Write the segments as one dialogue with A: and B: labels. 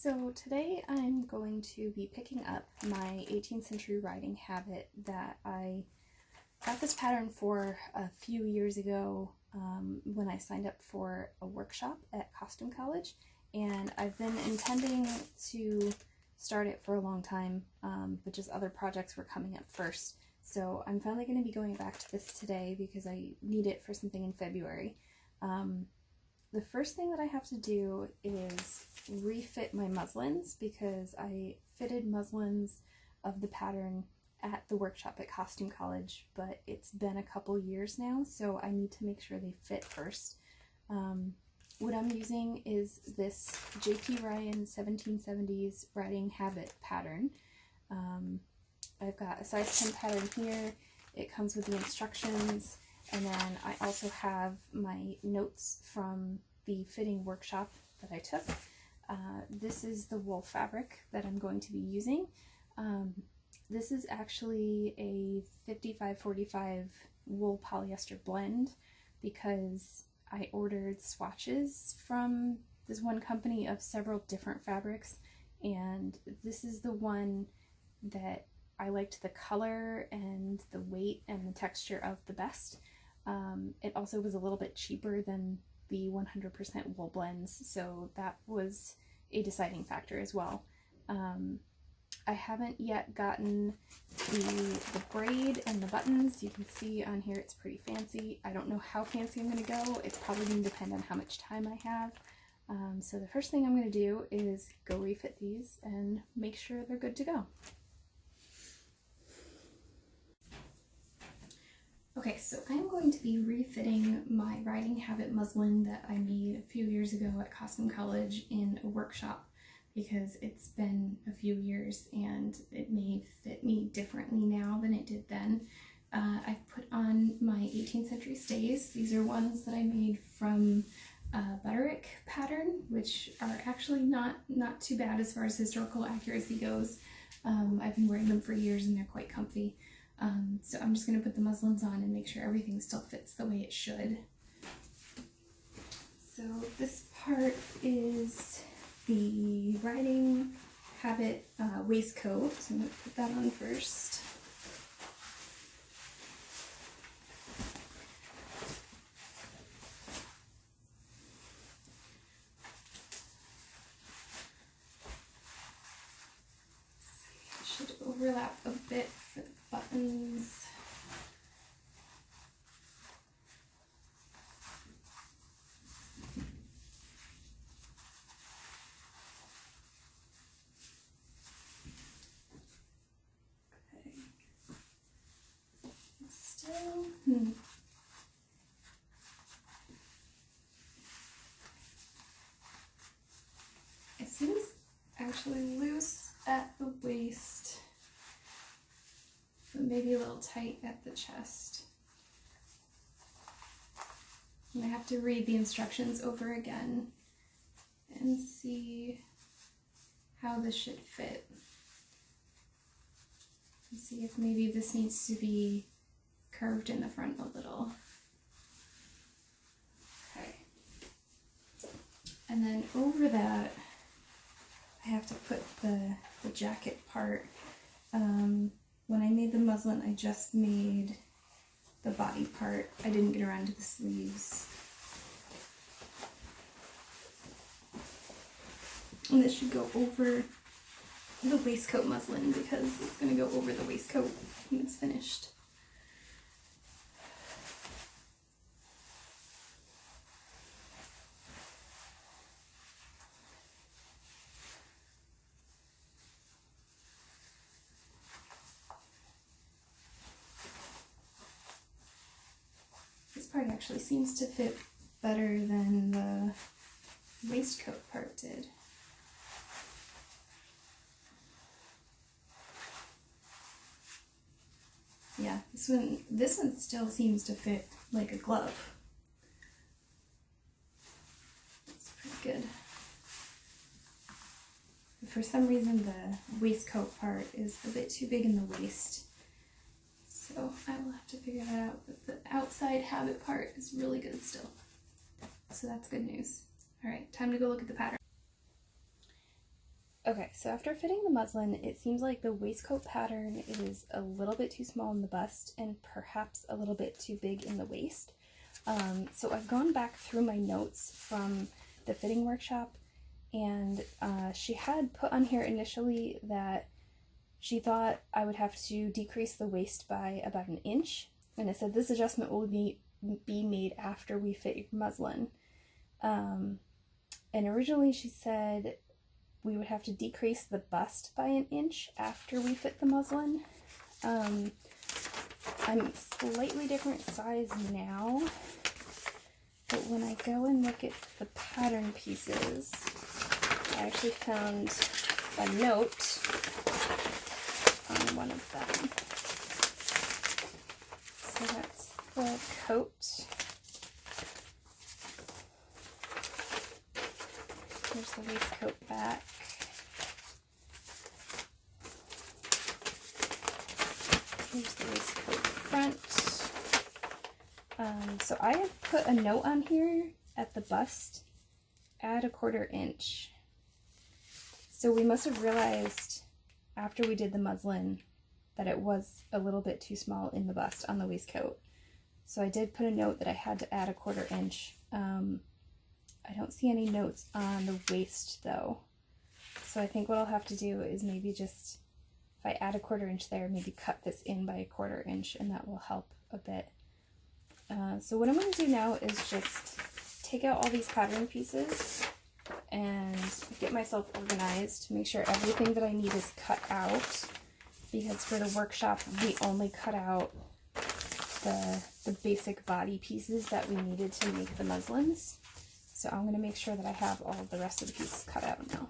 A: So today I'm going to be picking up my 18th century riding habit that I got this pattern for a few years ago when I signed up for a workshop at Costume College, and I've been intending to start it for a long time, but just other projects were coming up first. So I'm finally going to be going back to this today because I need it for something in February. The first thing that I have to do is refit my muslins because I fitted muslins of the pattern at the workshop at Costume College, but it's been a couple years now, so I need to make sure they fit first. What I'm using is this J.P. Ryan 1770s riding habit pattern. I've got a size 10 pattern here. It comes with the instructions, and then I also have my notes from the fitting workshop that I took. This is the wool fabric that I'm going to be using. This is actually a 55-45 wool polyester blend because I ordered swatches from this one company of several different fabrics, and this is the one that I liked the color and the weight and the texture of the best. It also was a little bit cheaper than the 100% wool blends, so that was a deciding factor as well. I haven't yet gotten the braid and the buttons. You can see on here it's pretty fancy. I don't know how fancy I'm going to go. It's probably going to depend on how much time I have. So the first thing I'm going to do is go refit these and make sure they're good to go. Okay, so I'm going to be refitting my riding habit muslin that I made a few years ago at Costume College in a workshop because it's been a few years and it may fit me differently now than it did then. I've put on my 18th century stays. These are ones that I made from Butterick pattern, which are actually not too bad as far as historical accuracy goes. I've been wearing them for years and they're quite comfy. So I'm just going to put the muslins on and make sure everything still fits the way it should. So this part is the riding habit waistcoat, so I'm going to put that on first. It should overlap a bit for the buttons. It seems actually loose at the waist, but maybe a little tight at the chest. I'm gonna have to read the instructions over again and see how this should fit. And see if maybe this needs to be curved in the front a little. Okay. And then over that, I have to put the jacket part. When I made the muslin, I just made the body part. I didn't get around to the sleeves. And this should go over the waistcoat muslin because it's going to go over the waistcoat when it's finished. This part actually seems to fit better than the waistcoat part did. Yeah, this one still seems to fit like a glove. It's pretty good. For some reason the waistcoat part is a bit too big in the waist. So I will have to figure that out, but the outside habit part is really good still. So that's good news. All right, time to go look at the pattern. Okay, so after fitting the muslin, it seems like the waistcoat pattern is a little bit too small in the bust and perhaps a little bit too big in the waist. So I've gone back through my notes from the fitting workshop, and she had put on here initially that she thought I would have to decrease the waist by about 1 inch, and it said this adjustment will be made after we fit your muslin. And originally she said we would have to decrease the bust by 1 inch after we fit the muslin. I'm slightly different size now, but when I go and look at the pattern pieces, I actually found a note on one of them. So that's the coat. Here's the waistcoat back. Here's the waistcoat front. So I have put a note on here at the bust, add 1/4 inch. So we must have realized after we did the muslin that it was a little bit too small in the bust on the waistcoat. So I did put a note that I had to add 1/4 inch. I don't see any notes on the waist though. So I think what I'll have to do is maybe just, if I add 1/4 inch there, maybe cut this in by 1/4 inch, and that will help a bit. So what I'm going to do now is just take out all these pattern pieces and get myself organized to make sure everything that I need is cut out, because for the workshop we only cut out the basic body pieces that we needed to make the muslins. So I'm going to make sure that I have all the rest of the pieces cut out now.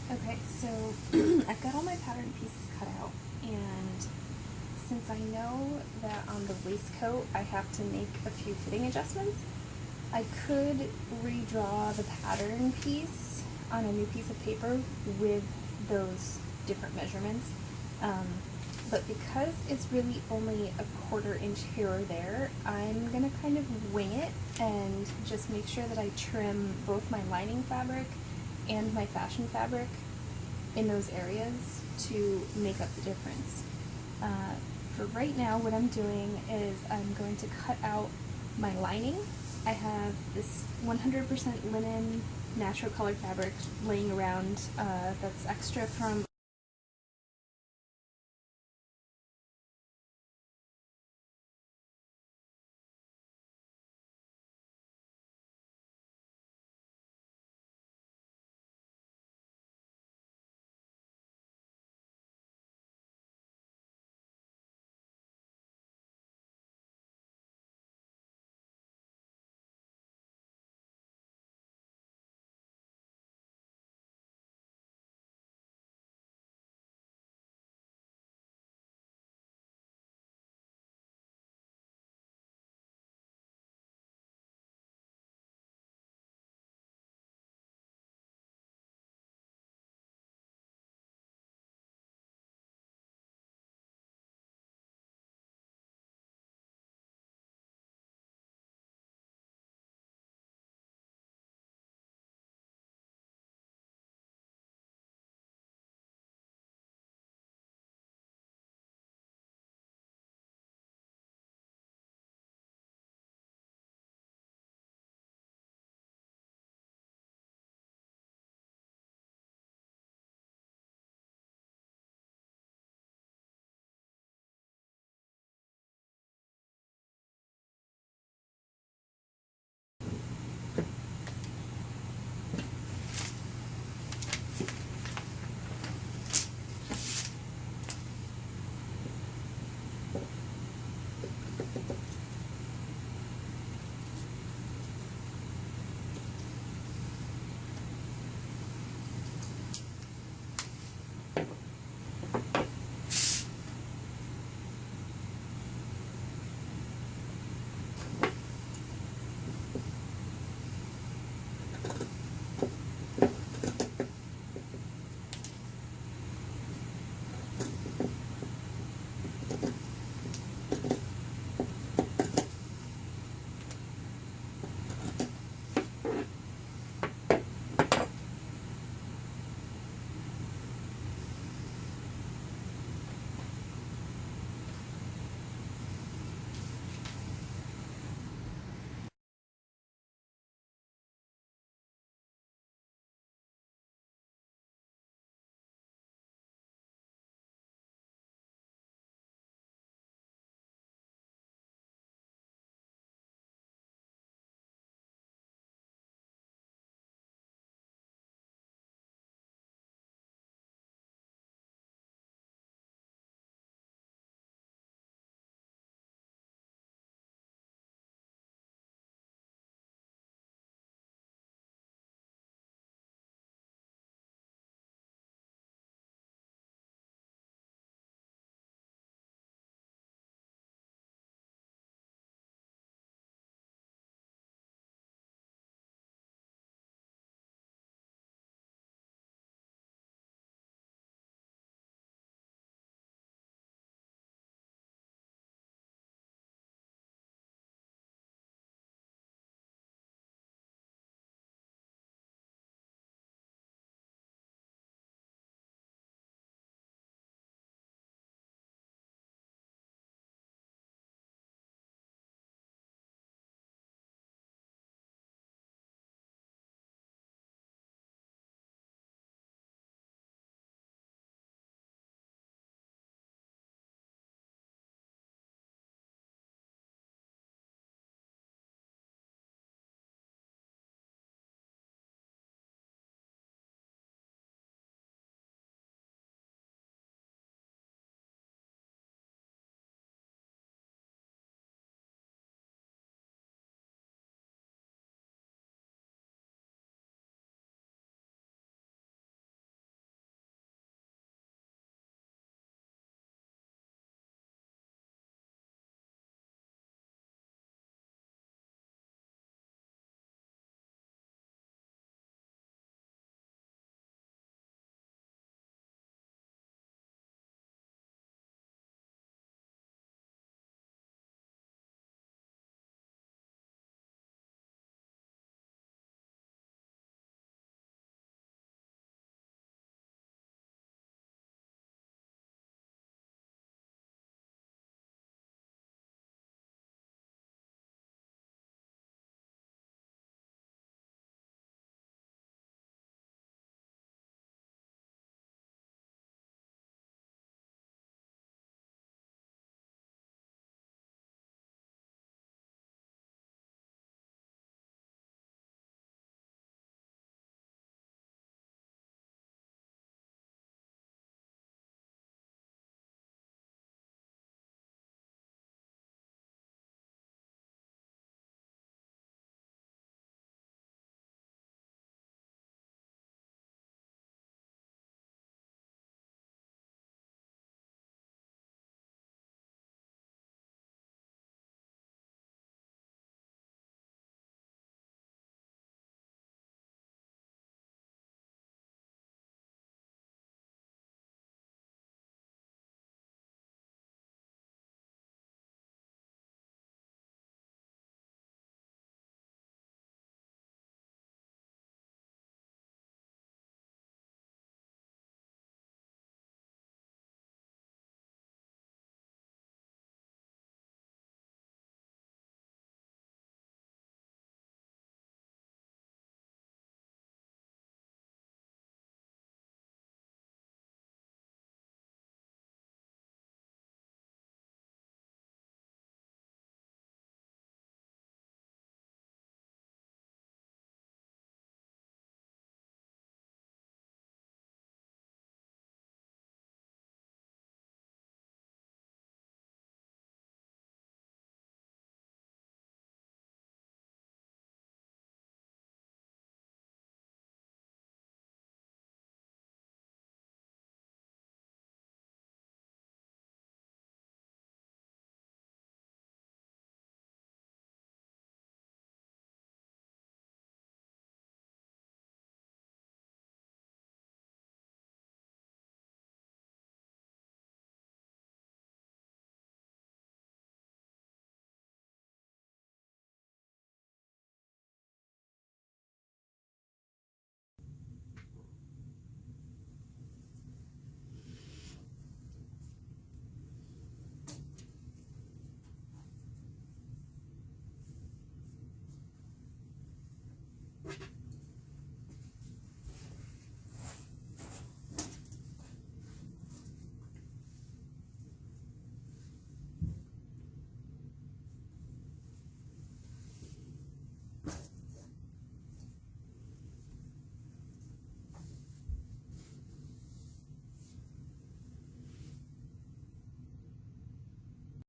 A: Okay, so I've got all my pattern pieces cut out, and since I know that on the waistcoat I have to make a few fitting adjustments, I could redraw the pattern piece on a new piece of paper with those different measurements. But because it's really only 1/4 inch here or there, I'm gonna kind of wing it and just make sure that I trim both my lining fabric and my fashion fabric in those areas to make up the difference. For right now, what I'm doing is I'm going to cut out my lining. I have this 100% linen natural colored fabric laying around that's extra from